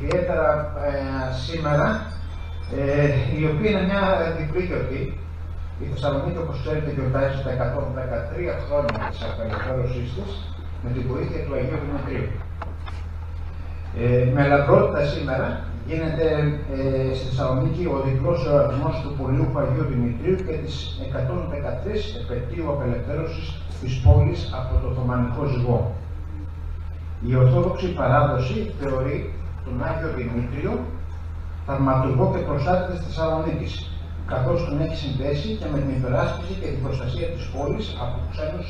ιδιαίτερα σήμερα, η οποία είναι μια διπλή γιορτή. Η Θεσσαλονίκη, όπως ξέρετε, γιορτάζει τα 113 χρόνια της απελευθέρωσής της με την βοήθεια του Αγίου Δημητρίου. Με λαμπρότητα σήμερα γίνεται στη Θεσσαλονίκη ο διπλός εορτασμός του Πολύου Αγίου Δημητρίου και της 113 επετείου απελευθέρωσης της πόλης από το Οθωμανικό ζυγό. Η Ορθόδοξη παράδοση θεωρεί τον Άγιο Δημήτριο θαυματουργό και προστάτη της Θεσσαλονίκης, καθώς τον έχει συνδέσει και με την υπεράσπιση και την προστασία της πόλης από ξένους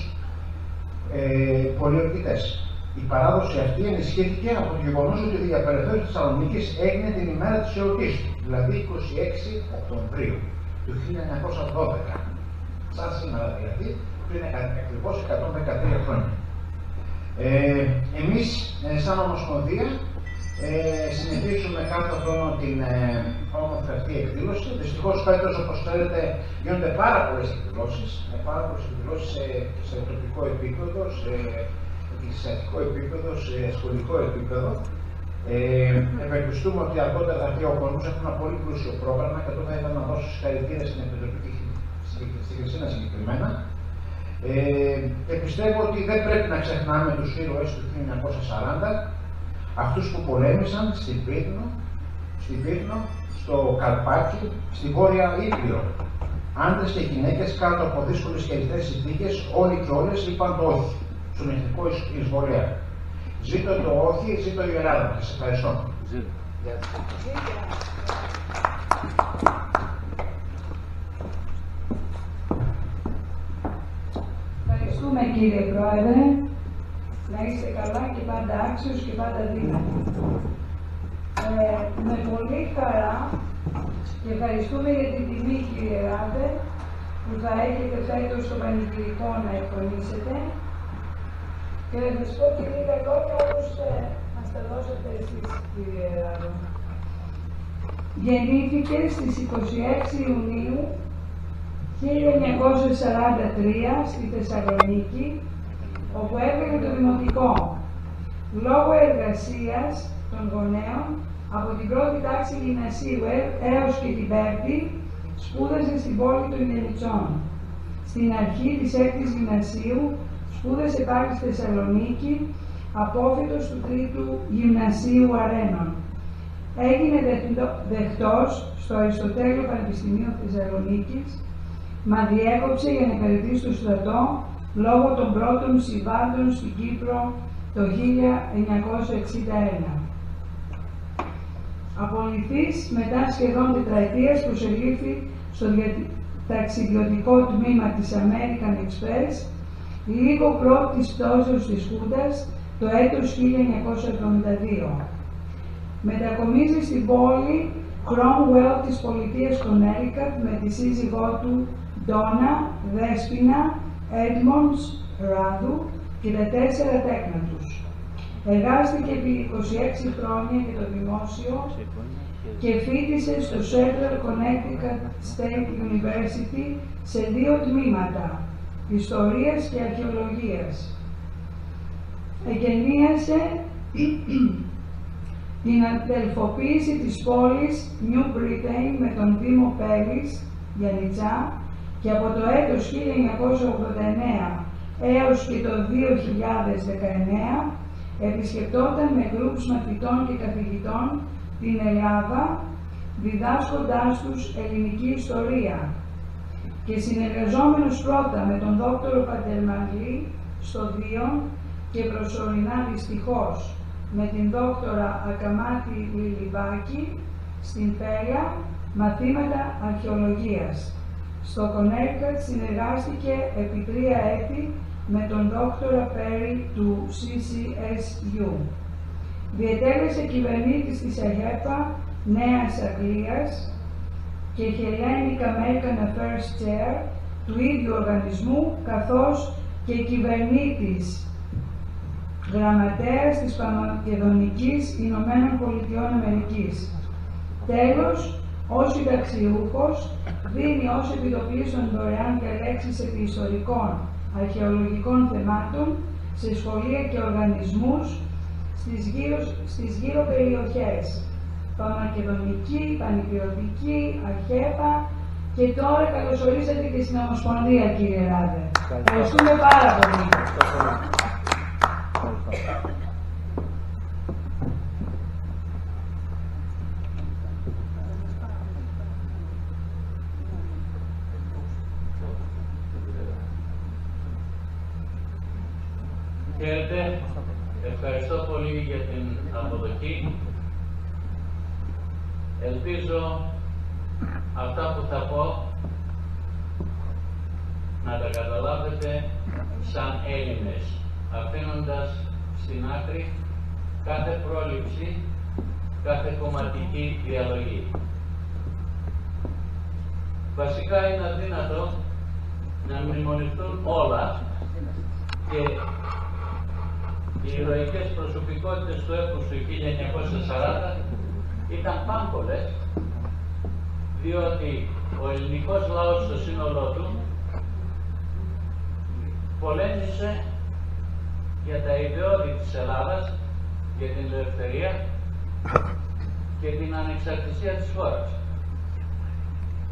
πολιορκητές. Η παράδοση αυτή ενισχύθηκε από το γεγονός ότι η απελευθέρωση της Θεσσαλονίκης έγινε την ημέρα της εορτής του, δηλαδή 26 Οκτωβρίου του 1912. Σαν σήμερα δηλαδή, πριν ακριβώς 113 χρόνια. Εμείς, σαν Ομοσπονδία, συνεχίζουμε κάθε χρόνο την όμορφη αυτή εκδήλωση. Δυστυχώς φέτος, όπως ξέρετε, γίνονται πάρα πολλές εκδηλώσεις σε τοπικό επίπεδο, σε εκκλησιαστικό επίπεδο, σε σχολικό επίπεδο. Ευελπιστούμε ότι αργότερα θα έρθει ο κόσμος, έχουμε ένα πολύ πλούσιο πρόγραμμα και εδώ θα ήθελα να δώσω συγχαρητήρια στην Επιτροπή στη Χριστίνα συγκεκριμένα. Και πιστεύω ότι δεν πρέπει να ξεχνάμε τους ήρωες του 1940, αυτούς που πολέμησαν στην Πύρνο, στο Καρπάκι, στη Βόρεια Ήπειρο. Άντρες και γυναίκες κάτω από δύσκολες και αριστές συνθήκες, όλοι και όλες είπαν το όχι στον εθνικό εισβολέα. Ζήτω το όχι, ζήτω η Ελλάδα. Σας ευχαριστώ. Ευχαριστούμε κύριε Πρόεδρε. Να είστε καλά και πάντα άξιος και πάντα δύναμη. Με πολύ χαρά και ευχαριστούμε για την τιμή κύριε Ράντε που θα έχετε φέτος στο Πανηγυρικό να εκφωνήσετε και να σας πω και λίγα λόγια όπως μας τα δώσατε εσείς κύριε Ράντε. Γεννήθηκε στις 26 Ιουνίου 1943 στη Θεσσαλονίκη, όπου έκανε το δημοτικό. Λόγω εργασίας των γονέων, από την πρώτη τάξη γυμνασίου έως και την πέμπτη, σπούδασε στην πόλη των Ινδενιτσών. Στην αρχή της 6ης γυμνασίου, σπούδασε πάλι στη Θεσσαλονίκη, απόφοιτος του 3ου γυμνασίου Αρένων. Έγινε δεχτός στο Αριστοτέλειο Πανεπιστημίο Θεσσαλονίκης, μα διέκοψε για να υπηρετήσει στο στρατό λόγω των πρώτων συμβάντων στην Κύπρο το 1961. Απολυθής μετά σχεδόν τετραετίας προσελήφθη στο ταξιδιωτικό τμήμα της American Express λίγο πρώτη της πτώσεως της Χούντας το έτος 1972. Μετακομίζει στην πόλη Cromwell της πολιτείας Connecticut με τη σύζυγό του Ντόνα, Δέσποινα, Έντμοντς, Ράδου και τα 4 τέκνα τους. Εργάστηκε επί 26 χρόνια για το δημόσιο και φοιτήσε στο Central Connecticut State University σε 2 τμήματα, Ιστορίας και Αρχαιολογίας. Εγκαινίασε την αδελφοποίηση της πόλης New Britain με τον Δήμο Πέλης, Γιαννιτσά, και από το έτος 1989 έως και το 2019 επισκεπτόταν με γκρουπς μαθητών και καθηγητών την Ελλάδα, διδάσκοντάς τους ελληνική ιστορία και συνεργαζόμενος πρώτα με τον δόκτωρο Παντερμαγλή στο Δίον και προσωρινά δυστυχώς με την δόκτωρα Ακαμάτη Λιλιβάκη στην Πέλια, μαθήματα αρχαιολογίας. Στο Connecticut συνεργάστηκε επί 3 έτη με τον δόκτωρα Πέρι του CCSU. Διετέλεσε κυβερνήτης της ΑΓΕΠΑ Νέας Αγγλίας και Hellenic American Affairs Chair του ίδιου οργανισμού, καθώς και κυβερνήτης γραμματέας της Πανμακεδονικής Ηνωμένων Πολιτειών Αμερικής. Τέλος, ως συνταξιούχος, δίνει ως επιδοτήσεων δωρεάν διαλέξεις επί ιστορικών, αρχαιολογικών θεμάτων σε σχολεία και οργανισμούς στις γύρω περιοχές, Παμακεδονική, Πανηπειωτική, Αρχέπα και τώρα καλωσορίζετε και στην Ομοσπονδία, κύριε Ράδε. Ευχαριστούμε πάρα πολύ. Χαίρετε, ευχαριστώ πολύ για την αποδοχή. Ελπίζω αυτά που θα πω να τα καταλάβετε σαν Έλληνες, αφήνοντας στην άκρη κάθε πρόληψη, κάθε κομματική διαλογή. Βασικά είναι αδύνατο να μνημονευτούν όλα και οι ηρωικές προσωπικότητες του έπους του 1940 ήταν πάμπολες, διότι ο ελληνικός λαός στο σύνολό του πολέμησε για τα ιδεώδη της Ελλάδας, για την ελευθερία και την ανεξαρτησία της χώρας.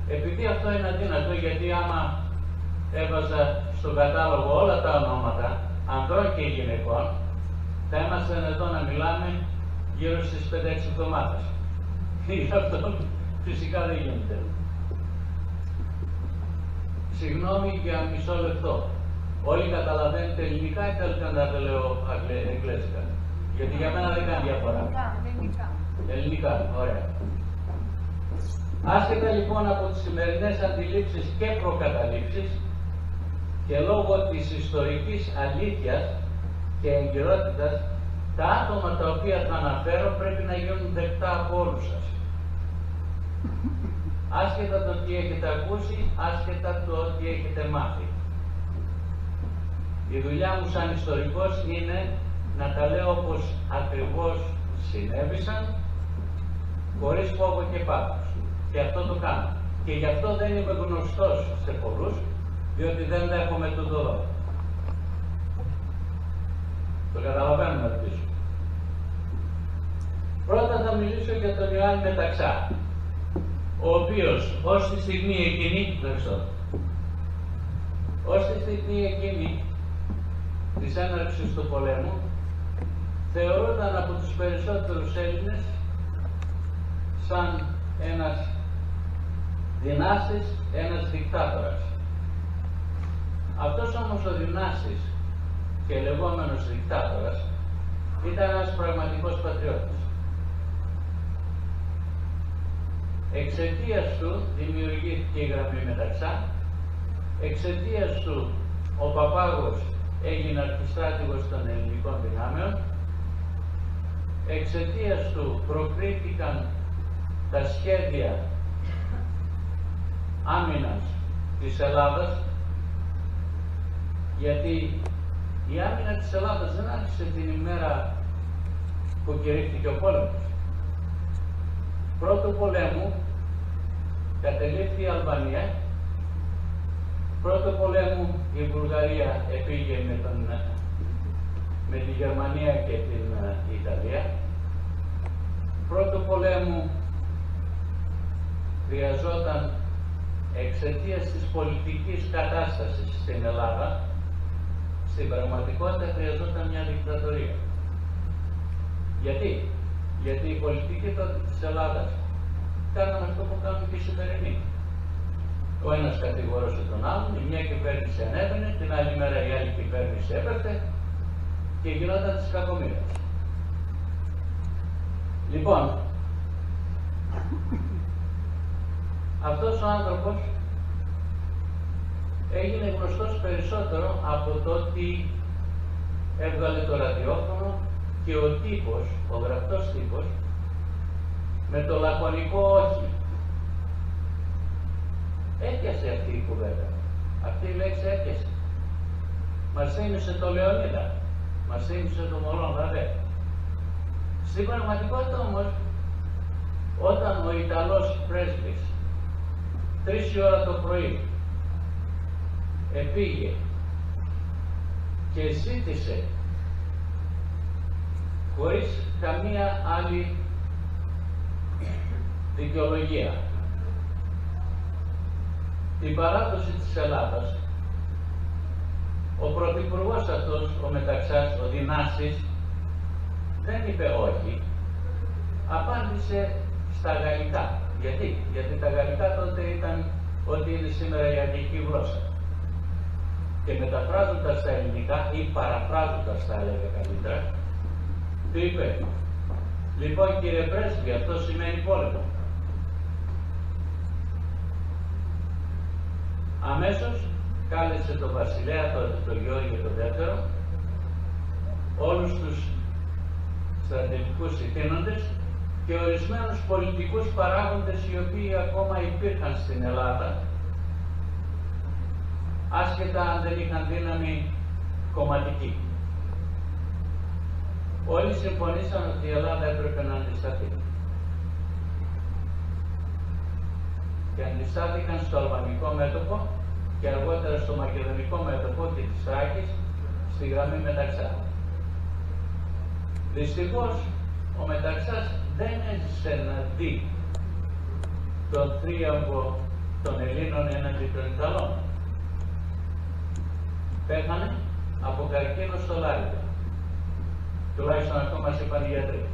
Επειδή αυτό είναι αδύνατο, γιατί άμα έβαζα στον κατάλογο όλα τα ονόματα ανδρών και γυναικών, θα ήμασταν εδώ να μιλάμε γύρω στις 5-6 εβδομάδες. Γι' αυτό φυσικά δεν γίνεται. Συγγνώμη για μισό λεπτό. Όλοι καταλαβαίνετε ελληνικά ή θέλετε να τα λέω εγγλέζικα? Γιατί για μένα δεν κάνει διαφορά. Ελληνικά, ωραία. Άσχετα λοιπόν από τις σημερινές αντιλήψεις και προκαταλήψεις και λόγω της ιστορικής αλήθειας και εγκυρότητας, τα άτομα τα οποία θα αναφέρω πρέπει να γίνουν δεκτά από όλους σας. Άσχετα το τι έχετε ακούσει, άσχετα το τι έχετε μάθει. Η δουλειά μου σαν ιστορικός είναι να τα λέω όπως ακριβώς συνέβησαν, χωρίς φόβο και πάθος. Και αυτό το κάνω. Και γι' αυτό δεν είμαι γνωστός σε πολλούς, διότι δεν δέχομαι το δωρό. Το καταλαβαίνουμε πίσω. Πρώτα θα μιλήσω για τον Ιωάννη Μεταξά, ο οποίος ως τη στιγμή εκείνη, της έναρξης του πολέμου, θεωρούταν από τους περισσότερους Έλληνες σαν ένας δυνάστης, ένας δικτάτορας. Αυτός όμως ο δυνάστης και λεγόμενος δικτάτορας ήταν ένας πραγματικός πατριώτης. Εξαιτίας του δημιουργήθηκε η γραμμή Μεταξά, εξαιτίας του ο Παπάγος έγινε αρχιστράτηγος των ελληνικών δυνάμεων, εξαιτίας του προκρίθηκαν τα σχέδια άμυνας της Ελλάδας, γιατί η άμυνα της Ελλάδας δεν άρχισε την ημέρα που κηρύχθηκε ο πόλεμος. Πρώτου πολέμου κατελήφθη η Αλβανία, πρώτου πολέμου η Βουλγαρία επήγε με τη Γερμανία και την Ιταλία, πρώτου πολέμου χρειαζόταν εξαιτίας της πολιτικής κατάστασης στην Ελλάδα, στην πραγματικότητα χρειαζόταν μια δικτατορία. Γιατί η πολιτική τότε της Ελλάδας κάνανε αυτό που κάνουν και οι σημερινοί. Ο ένας κατηγορούσε τον άλλον, η μια κυβέρνηση ανέβαινε, την άλλη μέρα η άλλη κυβέρνηση έπεφτε και γινόταν της κακομοίρας. Λοιπόν, αυτός ο άνθρωπος έγινε γνωστός περισσότερο από το ότι έβγαλε το ραδιόφωνο και ο τύπος, ο γραπτός τύπος, με το λακωνικό όχι. Έπιασε αυτή η κουβέντα. Αυτή η λέξη έπιασε. Μας θύμισε το Λεωνίδα. Μας θύμισε το Μωρόν Ραβέ. Στην πραγματικότητα όμως, όταν ο Ιταλός πρέσβης 3 η ώρα το πρωί επήγε και ζήτησε χωρίς καμία άλλη δικαιολογία. Την παράδοση της Ελλάδας, ο πρωθυπουργός αυτός, ο Μεταξάς, ο Δυνάσης, δεν είπε όχι, απάντησε στα γαλλικά. Γιατί τα γαλλικά τότε ήταν ό,τι είναι σήμερα η αγγλική γλώσσα. Και μεταφράζοντας στα ελληνικά ή παραφράζοντας τα έλεγα καλύτερα, του είπε, λοιπόν κύριε πρέσβη, αυτό σημαίνει πόλεμο. Αμέσως κάλεσε τον βασιλέα τότε, τον Γεώργιο τον Δεύτερο, όλους τους στρατηγικούς ηθήνοντες και ορισμένους πολιτικούς παράγοντες οι οποίοι ακόμα υπήρχαν στην Ελλάδα, άσχετα αν δεν είχαν δύναμη κομματική. Όλοι συμφωνήσαν ότι η Ελλάδα έπρεπε να αντισταθεί. Και αντιστάθηκαν στο αλβανικό μέτωπο και αργότερα στο μακεδονικό μέτωπο και της Θράκης στη γραμμή Μεταξά. Δυστυχώς, ο Μεταξάς δεν έζησε να δει τον θρίαμβο των Ελλήνων έναντι των Ιταλών. Πέθανε από καρκίνο στο λάρικο. Τουλάχιστον αυτό μας είπαν οι γιατροί.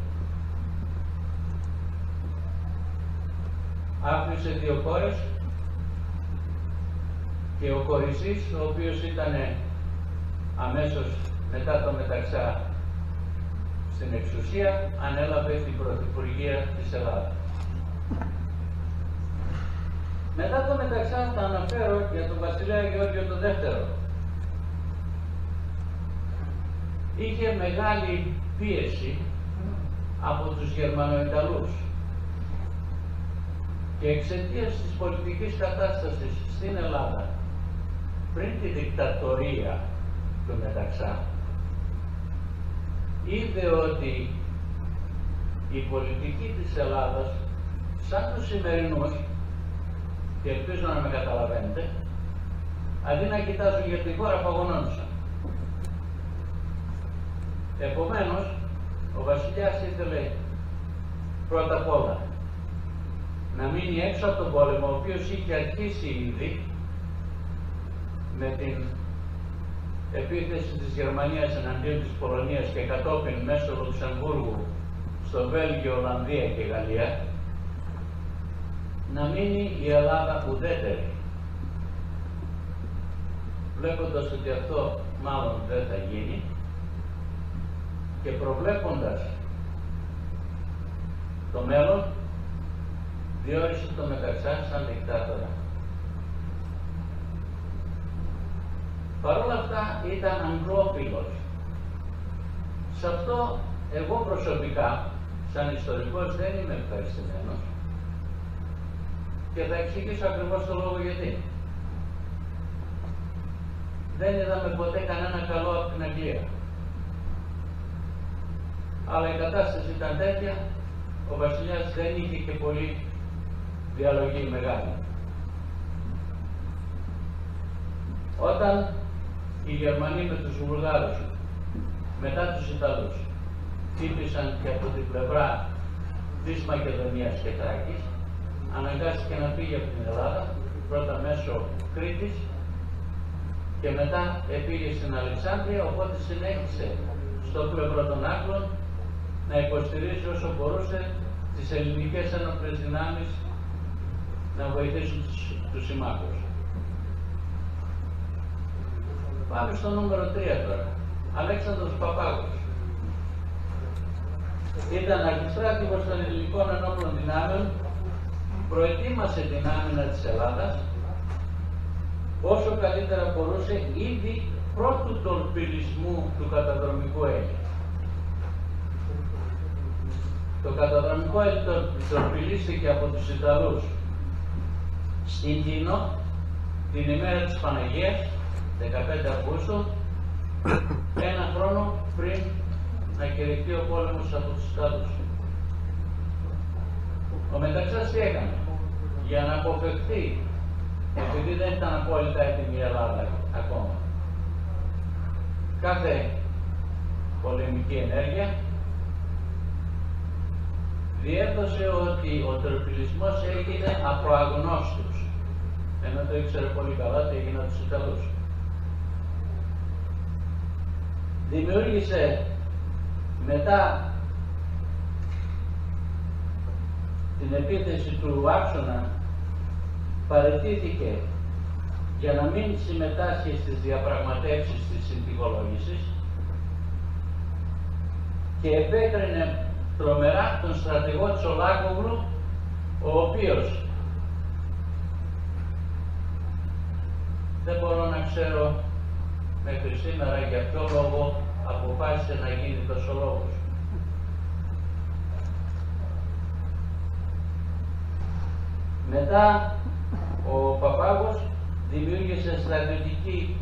Άφησε 2 κόρες και ο Κορισής, ο οποίος ήταν αμέσως μετά το Μεταξά στην εξουσία, ανέλαβε την Πρωθυπουργία της Ελλάδας. Μετά το Μεταξά θα αναφέρω για τον βασιλέα Γεώργιο τον Δεύτερο. Είχε μεγάλη πίεση από τους Γερμανοϊταλούς και εξαιτίας της πολιτικής κατάστασης στην Ελλάδα πριν τη δικτατορία του Μεταξά, είδε ότι η πολιτική της Ελλάδας, σαν τους σημερινούς, και ελπίζω να με καταλαβαίνετε, αντί να κοιτάζουν για τη χώρα, παγωνόντουσαν. Επομένως, ο βασιλιάς ήθελε πρώτα απ' όλα να μείνει έξω από τον πόλεμο, ο οποίος είχε αρχίσει ήδη με την επίθεση της Γερμανίας εναντίον της Πολωνίας και κατόπιν μέσω Λουξεμβούργου στο Βέλγιο, Ολλανδία και Γαλλία, να μείνει η Ελλάδα ουδέτερη. Βλέποντας ότι αυτό μάλλον δεν θα γίνει και προβλέποντας το μέλλον, διόρισε το Μεταξά σαν δικτάτορα. Παρ' όλα αυτά ήταν αγγλόφιλος. Σε αυτό εγώ προσωπικά, σαν ιστορικός, δεν είμαι ευχαριστημένος και θα εξηγήσω ακριβώς το λόγο γιατί. Δεν είδαμε ποτέ κανένα καλό από την Αγγλία. Αλλά η κατάσταση ήταν τέτοια, ο βασιλιάς δεν είχε και πολύ διαλογή μεγάλη. Όταν οι Γερμανοί με τους Βουλγάρους, μετά τους Ιταλούς, χτύπησαν και από την πλευρά της Μακεδονίας και Θράκης, αναγκάστηκε να φύγει από την Ελλάδα, πρώτα μέσω Κρήτης και μετά πήγε στην Αλεξάνδρεια, οπότε συνέχισε στο πλευρό των Άγγλων να υποστηρίζει όσο μπορούσε τις ελληνικές ένοπλες δυνάμεις να βοηθήσουν τους συμμάχους. Πάμε στο νούμερο 3 τώρα. Αλέξανδρος Παπάγος. Ήταν αρχιστράτηγος των ελληνικών ενόπλων δυνάμεων, προετοίμασε την άμυνα της Ελλάδας όσο καλύτερα μπορούσε ήδη πρώτου τορπιλισμού του καταδρομικού έλλη. Το καταδρομικό έλλη τορπιλίστηκε από τους Ιταλούς στην Τίνο την ημέρα της Παναγίας, 15 Αυγούστου, ένα χρόνο πριν να κηρυχθεί ο πόλεμος από τους Ιταλούς. Ο Μεταξάς τι έκανε? Για να αποφευχθεί, επειδή δεν ήταν απόλυτα έτοιμη η Ελλάδα ακόμα, κάθε πολεμική ενέργεια, διέδωσε ότι ο τροπιλισμός έγινε από αγνώστους, ενώ το ήξερε πολύ καλά ότι έγινε από τους Ιταλούς. Δημιούργησε μετά την επίθεση του άξονα, παραιτήθηκε για να μην συμμετάσχει στις διαπραγματεύσεις της συνθηκολόγησης και επέκρινε τρομερά τον στρατηγό Τσολάκογλου, ο οποίος δεν μπορώ να ξέρω μέχρι σήμερα για ποιο λόγο αποφάσισε να γίνει τόσο λόγος. Μετά ο Παπάγος δημιούργησε στρατιωτική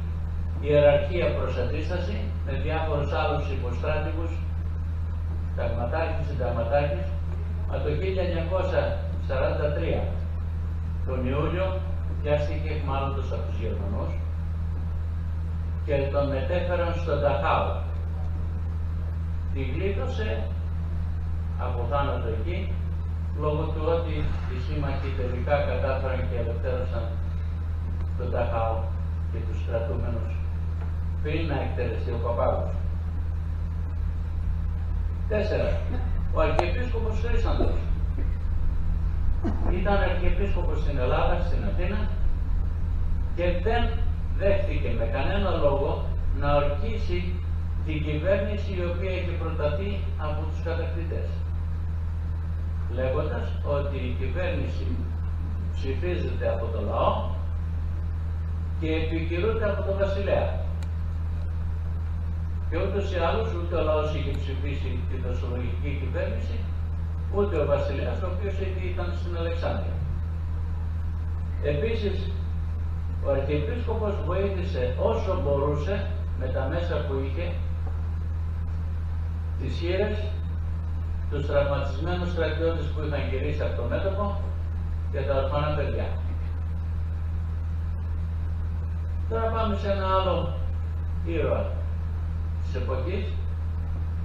ιεραρχία προς αντίσταση με διάφορους άλλους υποστράτηγους, ταγματάρχης, συνταγματάρχης, αλλά το 1943 τον Ιούλιο πιάστηκε εχμάλωτος από τους Γερμανούς και τον μετέφεραν στον Νταχάου. Τη γλίτωσε από θάνατο εκεί, λόγω του ότι οι σύμμαχοι τελικά κατάφεραν και ελευθέρωσαν τον Νταχάου και τους κρατούμενους πριν να εκτελεστεί ο Παπάγος. 4. Ο Αρχιεπίσκοπος Χρήσαντος ήταν Αρχιεπίσκοπος στην Ελλάδα, στην Αθήνα, και δεν δέχτηκε με κανένα λόγο να ορκίσει την κυβέρνηση η οποία έχει προταθεί από τους κατακτητές, λέγοντας ότι η κυβέρνηση ψηφίζεται από το λαό και επικυρούνται από τον βασιλέα. Και ούτως ή άλλως ούτε ο λαός είχε ψηφίσει την δοσολογική κυβέρνηση, ούτε ο βασιλέας, ο οποίος ήταν στην Αλεξάνδρεια. Επίσης, ο Αρχιεπίσκοπος βοήθησε όσο μπορούσε με τα μέσα που είχε, τις χήρες, τους τραυματισμένους στρατιώτες που είχαν γυρίσει από το μέτωπο και τα ορφανά παιδιά. Τώρα πάμε σε ένα άλλο ήρωα της εποχής,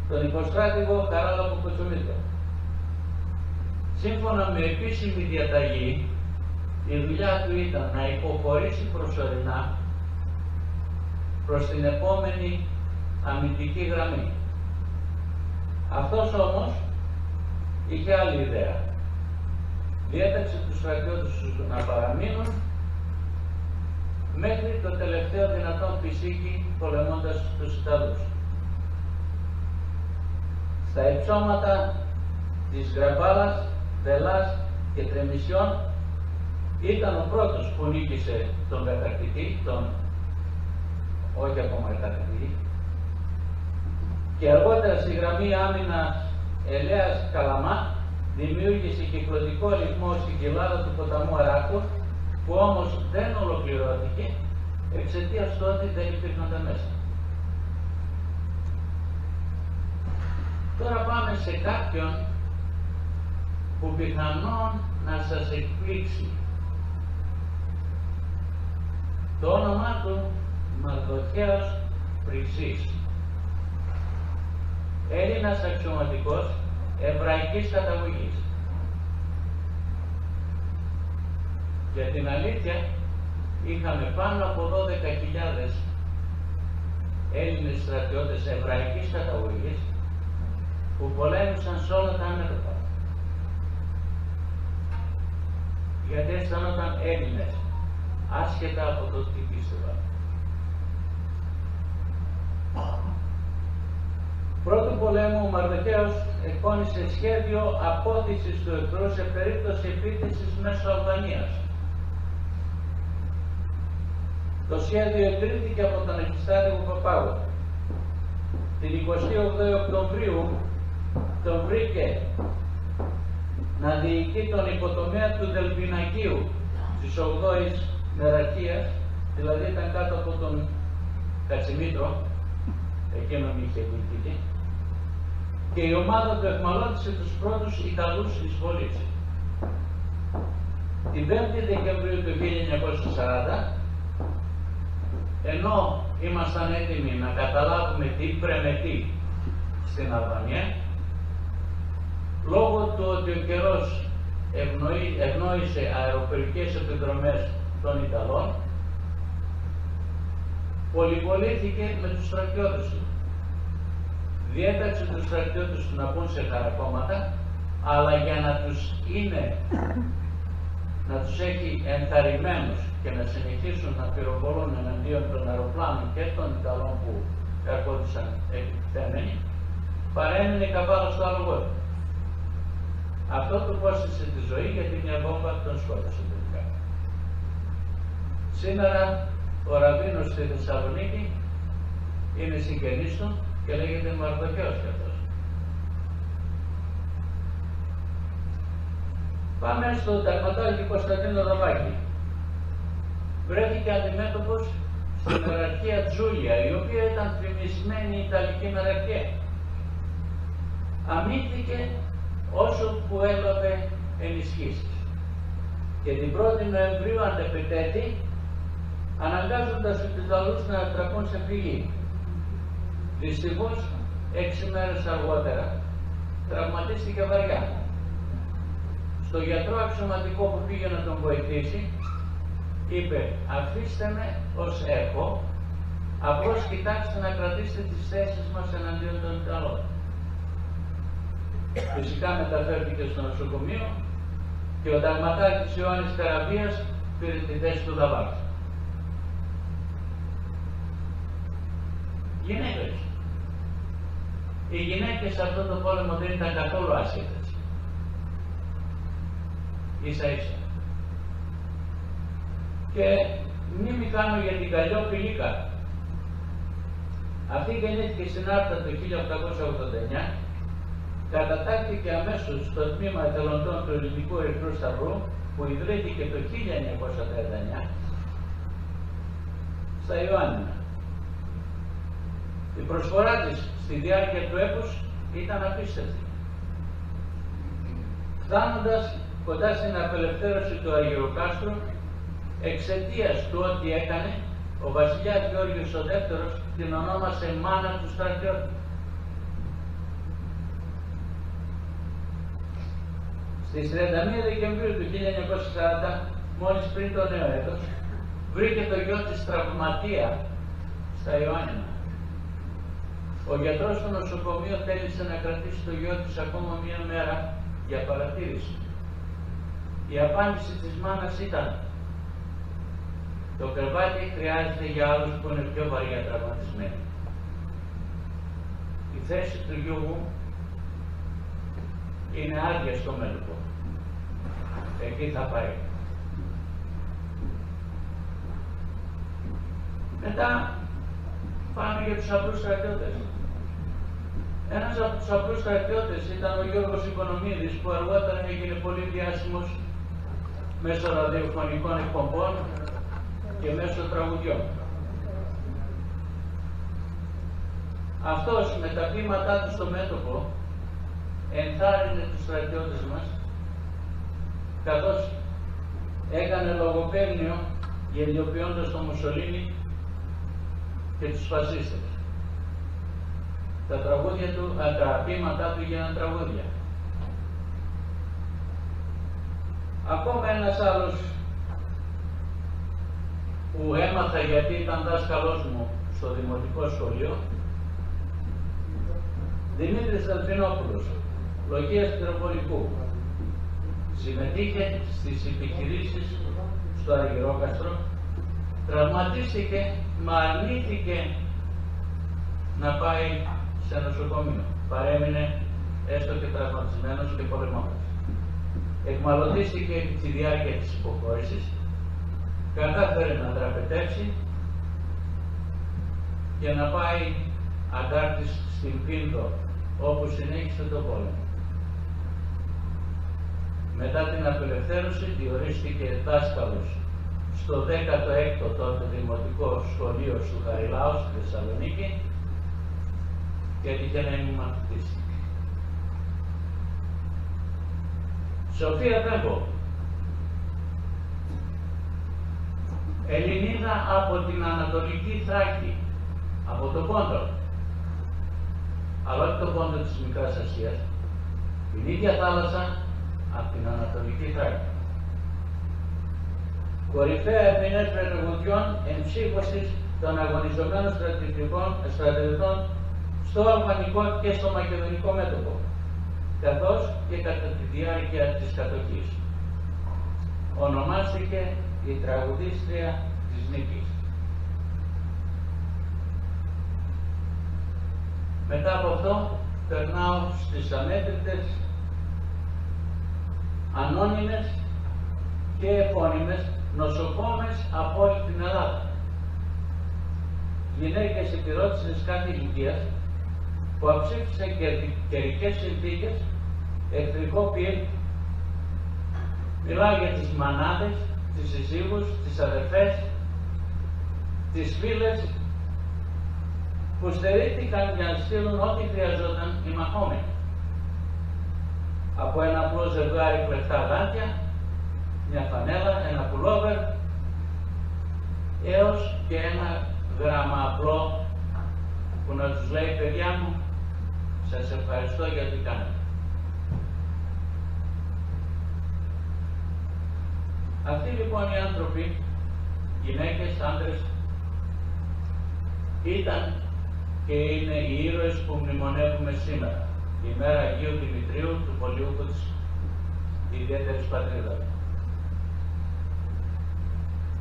τον υποστράτηγο Χαράλαμπο Κοτσομίτρο. Σύμφωνα με επίσημη διαταγή, η δουλειά του ήταν να υποχωρήσει προσωρινά προς την επόμενη αμυντική γραμμή. Αυτός όμως είχε άλλη ιδέα. Διέταξε τους στρατιώτες τους να παραμείνουν μέχρι το τελευταίο δυνατόν φυσίκι, πολεμώντας τους Ιταλούς. Στα υψώματα της Γραμπάλας, Δελάς και Τρεμισιών ήταν ο πρώτος που νίκησε τον κατακτητή, όχι ακόμα κατακτητή, και αργότερα στη γραμμή άμυνας Ελέας Καλαμά δημιούργησε κυκλωτικό ρυθμό στην κοιλάδα του ποταμού Αράκου, που όμως δεν ολοκληρώθηκε εξαιτίας του ότι δεν υπήρχαν τα μέσα. Τώρα πάμε σε κάποιον που πιθανόν να σας εκπλήξει. Το όνομά του Μαρδοχέος Πριζής. Έλληνας αξιωματικός εβραϊκής καταγωγής. Για την αλήθεια, είχαμε πάνω από 12.000 Έλληνες στρατιώτες εβραϊκής καταγωγής που πολέμησαν σε όλα τα μέτωπα. Γιατί αισθανόταν Έλληνες, άσχετα από το τι πίστευαν. Πρώτου πολέμου ο Μαρδοχέος εκπώνησε σχέδιο απόθυσης του εχθρού σε περίπτωση επίθεσης μέσω Αλβανίας. Το σχέδιο εγκρίθηκε από τον αρχιστράτηγο Παπάγο. Την 28η Οκτωβρίου τον βρήκε να διοικεί τον υποτομέα του Δελφινακίου της 8ης Μεραρχίας, δηλαδή ήταν κάτω από τον Κατσιμήτρο, εκείνον είχε διοικητή, και η ομάδα του εχμαλώτησε τους πρώτους Ιταλούς εισβολείς. Την 5η Δεκεμβρίου του 1940, ενώ ήμασταν έτοιμοι να καταλάβουμε τι πρεμετεί στην Αλβανία, λόγω του ότι ο καιρός ευνόησε αεροπορικές επιδρομές των Ιταλών, πολυπολήθηκε με τους στρατιώτες του. Διέταξε τους στρατιώτες του να μπουν σε χαρακόμματα, αλλά για να τους έχει ενθαρρυμένους και να συνεχίσουν να πυροβολούν εναντίον των αεροπλάνων και των Ιταλών που ερχόντουσαν επιτιθέμενοι, παρέμεινε καβάλα στο άλογο του. Αυτό του κόστησε τη ζωή, γιατί μια βόμβα τον σκότωσε τελικά. Σήμερα ο Ραβίνος στη Θεσσαλονίκη είναι συγγενής του και λέγεται Μαρδοκιός κι αυτός. Πάμε στο ταγματάρχη Κωνσταντίνο Δαβάκη. Βρέθηκε αντιμέτωπος στην ιεραρχία Τζούλια, η οποία ήταν φημισμένη Ιταλική ιεραρχία. Αμύθηκε όσο που έλαβε ενισχύσεις. Και την 1η Νοεμβρίου αντεπετέθη, αναγκάζοντας τους Ιταλούς να τραπούν σε φυγή. Δυστυχώς, 6 μέρες αργότερα, τραυματίστηκε βαριά. Στο γιατρό αξιωματικό που πήγε να τον βοηθήσει, είπε «Αφήστε με ως έχω, απλώς κοιτάξτε να κρατήσετε τις θέσεις μας εναντίον των Ιταλών». Φυσικά μεταφέρθηκε στο νοσοκομείο και ο ταγματάρχης Ιωάννης Καραβίας πήρε τη θέση του Δαβάκη. Γυναίκες. Οι γυναίκες σε αυτό το πόλεμο δεν ήταν καθόλου άσχετες. Ίσα ίσα. Και μνήμη κάνω για την Καλλιόπη Λίκα. Αυτή γεννήθηκε στην Άρτα το 1889, κατατάχθηκε αμέσως στο τμήμα εθελοντών του Ελληνικού Ερυθρού Σταυρού, που ιδρύθηκε το 1939 στα Ιωάννινα. Η προσφορά της στη διάρκεια του έπους ήταν απίστευτη. Φτάνοντας κοντά στην απελευθέρωση του Αργυροκάστρου, εξαιτίας του ό,τι έκανε, ο βασιλιάς Γεώργιος ο Δεύτερος την ονόμασε μάνα του στρατιώτη. Στις 31 Δεκεμβρίου του 1940, μόλις πριν το νέο έτος, βρήκε το γιο της τραυματία στα Ιωάννινα. Ο γιατρός στο νοσοκομείο θέλησε να κρατήσει το γιο της ακόμα μία μέρα για παρατήρηση. Η απάντηση της μάνας ήταν «Το κρεβάτι χρειάζεται για άλλους που είναι πιο βαριά τραυματισμένοι. Η θέση του γιού μου είναι άδεια στο μέτωπο. Εκεί θα πάει». Μετά πάμε για τους απλούς στρατιώτες. Ένας από τους απλούς στρατιώτες ήταν ο Γιώργος Οικονομίδης, που αργότερα έγινε πολύ διάσημος μέσω ραδιοφωνικών εκπομπών και μέσω τραγουδιών. Αυτός με τα βήματά του στο μέτωπο ενθάρρυνε τους στρατιώτες μας, καθώς έκανε λογοπαίγνιο γελιοποιώντας τον Μουσολίνη και τους φασίστες. Τα τραγούδια του, τα ποίηματά του γίνανε τραγούδια. Ακόμα ένας άλλος που έμαθα γιατί ήταν δάσκαλός μου στο δημοτικό σχολείο, Δημήτρης Δελφινόπουλος, λογίας πυροβολικού. Συμμετείχε στις επιχειρήσεις στο Αργυρόκαστρο, τραυματίστηκε, μα αρνήθηκε να πάει σε νοσοκομείο. Παρέμεινε έστω και τραυματισμένος και πολεμώντας. Εκμαλωτίστηκε επί τη διάρκεια της υποχώρησης, κατάφερε να δραπετεύσει και να πάει αντάρτης στην Πίνδο, όπου συνέχισε τον πόλεμο. Μετά την απελευθέρωση διορίστηκε δάσκαλος στο 16ο τότε Δημοτικό Σχολείο του Χαριλάου στη Θεσσαλονίκη και έτυχε να είναι μαθητής. Σοφία Βέμπο, Ελληνίδα από την Ανατολική Θράκη, από τον Πόντο, αλλά όχι τον Πόντο της Μικράς Ασίας, την ίδια θάλασσα από την Ανατολική Θράκη. Κορυφαία ευθύνες πρωτοβουλειών εμψύχωσης των αγωνιζομένων στρατιωτών στο αλβανικό και στο μακεδονικό μέτωπο, καθώς και κατά τη διάρκεια της κατοχής. Ονομάστηκε η τραγουδίστρια της νίκης. Μετά από αυτό περνάω στις αμέτρητες, ανώνυμες και επώνυμες νοσοκόμες από όλη την Ελλάδα. Γυναίκες υπηρώτησες κάθε ηλικίας που αψήφισαν καιρικές συνθήκες, εχθρικό πυρ. Μιλάω για τις μανάδες, τις συζύγους, τις αδερφές, τις φίλες που στερήθηκαν για να στείλουν ό,τι χρειαζόταν οι μαχόμενοι. Από ένα απλό ζευγάρι κλεφτά γάντια, μια φανέλα, ένα πουλόβερ, έως και ένα γράμμα απλό που να τους λέει, παιδιά μου, σας ευχαριστώ για τι κάνετε. Αυτοί λοιπόν οι άνθρωποι, γυναίκες, άντρες, ήταν και είναι οι ήρωες που μνημονεύουμε σήμερα, η μέρα Αγίου Δημητρίου, του πολιούχου της ιδιαίτερης πατρίδας.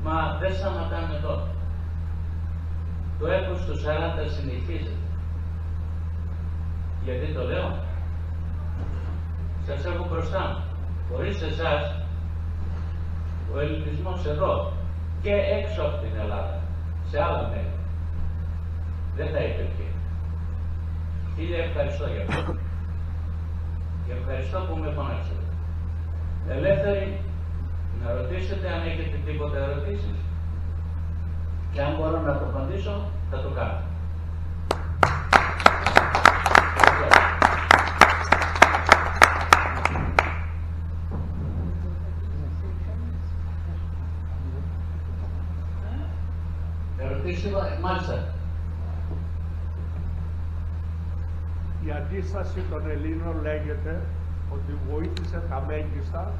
Μα δεν σταματάμε τώρα. Το έπος του 40 συνεχίζεται. Γιατί το λέω? Σας έχω μπροστά μου. Χωρίς εσάς, ο ελληνισμός εδώ και έξω από την Ελλάδα, σε άλλα μέρη, δεν θα υπήρχε. Χίλια ευχαριστώ για αυτό. Και ευχαριστώ που με φωνάξετε. Ελεύθεροι να ρωτήσετε αν έχετε τίποτα ερωτήσεις. Και αν μπορώ να το απαντήσω, θα το κάνω. Ερωτήσεις, μάλιστα. Η αντίσταση των Ελλήνων λέγεται ότι βοήθησε τα μέγιστα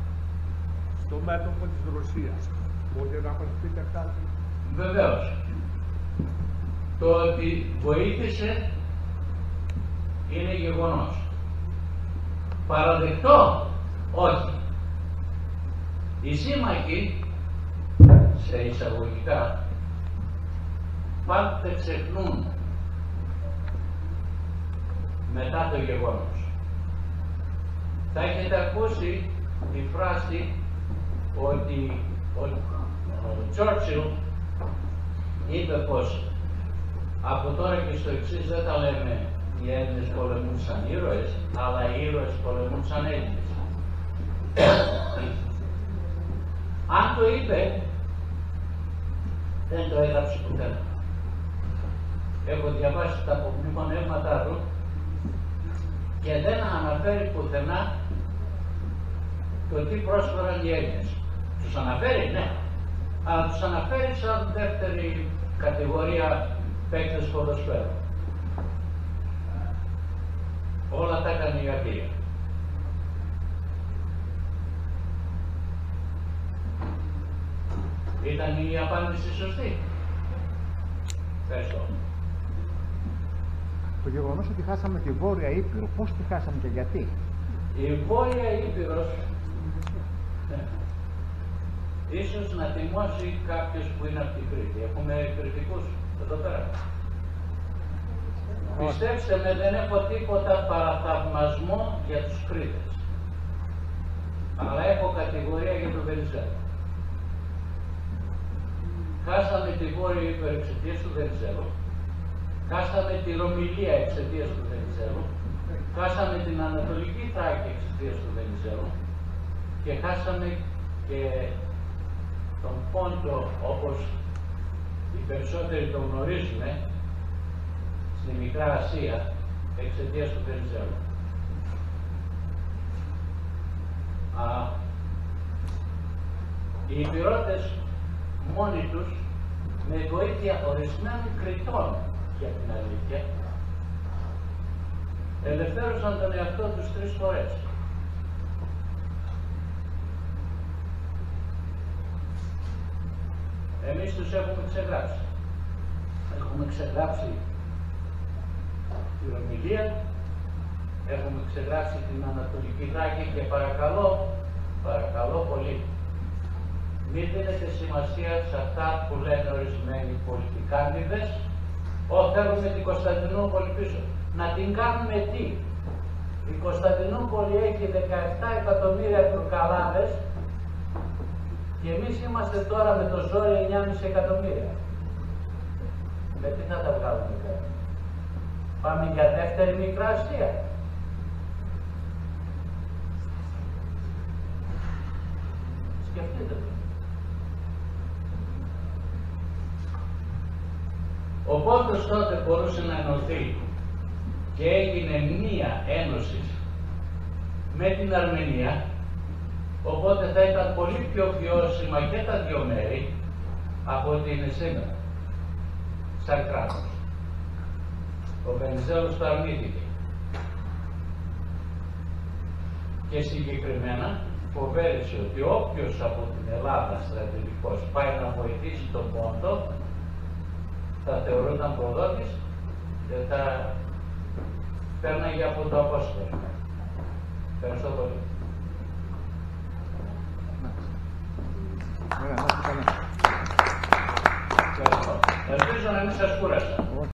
στο μέτωπο της Ρωσίας. Μπορείτε να μας πείτε κάτι? Βεβαίως. Το ότι βοήθησε είναι γεγονός. Παραδεχτώ, όχι. Οι σύμμαχοι, σε εισαγωγικά, πάντοτε ξεχνούν μετά το γεγονός. Θα έχετε ακούσει τη φράση ότι ο Τσόρτσιλ είπε πως από τώρα και στο εξής δεν τα λέμε οι Έλληνες πολεμούν σαν ήρωες, αλλά οι ήρωες πολεμούν σαν Έλληνες. Αν το είπε, δεν το έγραψε ποτέ. Έχω διαβάσει τα απομνημονεύματά του και δεν αναφέρει πουθενά το τι πρόσφεραν οι Έλληνες. Τους αναφέρει, ναι, αλλά τους αναφέρει σαν δεύτερη κατηγορία παίκτες ποδοσφαίρου. Όλα τα έκανε η Αγγλία. Ήταν η απάντηση σωστή? Ευχαριστώ. Το γεγονός ότι χάσαμε τη Βόρεια Ήπειρο, πώς τη χάσαμε και γιατί? Η Βόρεια Ήπειρος ίσως να θυμώσει κάποιος που είναι από την Κρήτη. Έχουμε κριτικούς εδώ πέρα. Πιστέψτε με, δεν έχω τίποτα παραθαυμασμό για τους Κρήτες. Αλλά έχω κατηγορία για τον Βενιζέλο. Χάσαμε τη Βόρεια Ήπειρο εξαιτίας του Βενιζέλου. Χάσαμε τη Ρωμυλία εξαιτίας του Βενιζέλου. Χάσαμε την Ανατολική Θράκη εξαιτίας του Βενιζέλου. Και χάσαμε και τον Πόντο, όπως οι περισσότεροι τον γνωρίζουμε, στη Μικρά Ασία, εξαιτίας του Βενιζέλου. Οι Υπηρώτες μόνοι τους, με βοήθεια ορισμένων Κρητών, για την αλήθεια, ελευθέρωσαν τον εαυτό τους 3 φορές. Εμείς τους έχουμε ξεγράψει. Έχουμε ξεγράψει τη Ρωμυλία, έχουμε ξεγράψει την Ανατολική Θράκη και παρακαλώ πολύ, μην δίνετε σημασία σε αυτά που λένε ορισμένοι πολιτικάντιδες. Θέλουμε την Κωνσταντινούπολη πίσω. Να την κάνουμε τι? Η Κωνσταντινούπολη έχει 17 εκατομμύρια τουρκαλάδες και εμείς είμαστε τώρα με το ζόρι 9,5 εκατομμύρια. Με τι θα τα βγάλουμε πέρα? Πάμε για δεύτερη Μικρά Ασία. Σκεφτείτε το. Ο Πόντος τότε μπορούσε να ενωθεί και έγινε μία ένωση με την Αρμενία, οπότε θα ήταν πολύ πιο βιώσιμα και τα δύο μέρη από ό,τι είναι σήμερα, σαν κράτος. Ο Βενιζέλος το αρνήθηκε. Και συγκεκριμένα φοβέρησε ότι όποιος από την Ελλάδα στρατηγικός πάει να βοηθήσει τον Πόντο θα θεωρούνταν προδότης και θα πέρναγε από το απόσπασμα. Ευχαριστώ πολύ. Ελπίζω να μην σας κούρασα.